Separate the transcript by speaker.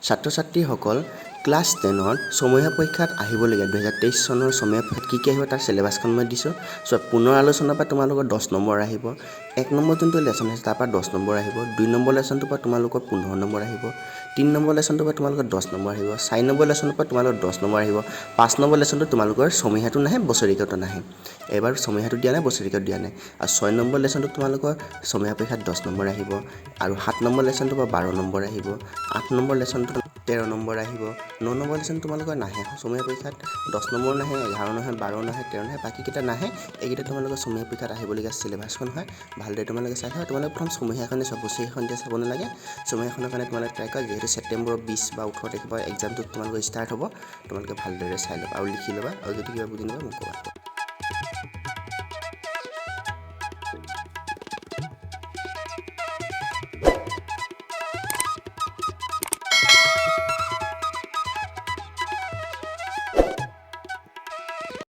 Speaker 1: ছাত্ৰ ছাত্ৰীসকল ক্লাছ 10ৰ ছমহীয়া পৰীক্ষাত আহিবলগীয়া 2023 চনৰ ছমহীয়া পৰীক্ষাত কি আহিব তাৰ চিলেবাছখন মই দিছোঁ। চ' পুনৰ আলোচনাৰ পৰা তোমালোকৰ 10 নম্বৰ আহিব। 1 নম্বৰ যোনটো লেচন আছে তাৰ পৰা 10 নম্বৰ আহিব। 2 নম্বৰ লেচনটোৰ পৰা তোমালোকৰ 15 নম্বৰ আহিব। 3 নম্বৰ লেচনটোৰ পৰা তোমালোকৰ 10 নম্বৰ আহিব। 4 নম্বৰ লেচনৰ পৰা তোমালোকৰ 10 নম্বৰ আহিব। 5 নম্বৰ লেচনটো তোমালোকৰ ছমহীয়াটো নাহে, বছৰেকীয়াটো নাহে। এবাৰ ছমহীয়াটো দিয়া নাই, বছৰেকীয়াটো দিয়া নাই। আৰু 6 নম্বৰ লেচনটো তোমালোকৰ ছমহীয়া পৰীক্ষাত 10 নম্বৰ আহিব। আৰু 7 নম্বৰ লেচনটোৰ পৰা 12 নম্বৰ আহিব। 8 নম্বৰ লেচনটো 13 নম্বৰ আহিব। 9 নম্বৰ লেচন তোমালোকৰ নাহে ছমহীয়া পৰীক্ষাত, 10 নম্বৰ নাহে, 11 নাহে, 12 নাহে, 13 নাহে, বাকীকেইটা নাহে। এইকেইটা তোমালোকৰ ছমহীয়া পৰীক্ষাত আহিবলগীয়া চিলেবাছখন হয়। ভালদৰে তোমালোকে চাই থোৱা। তোমালোকে প্ৰথম ছমহীয়াখনে চব বছৰীয়াখন এতিয়া চাব নালাগে। ছমহীয়াখনৰ কাৰণে তোমালোকে ট্ৰাই কৰা, যিহেতু ছেপ্টেম্বৰৰ 20 বা 18 তাৰিখৰ পৰা এক্সামটো তোমালোকৰ ষ্টাৰ্ট হ'ব। তোমালোকে ভালদৰে চাই ল'বা আৰু লিখি ল'বা, আৰু যদি কিবা বুজি নাপাবা মোক ক'বা।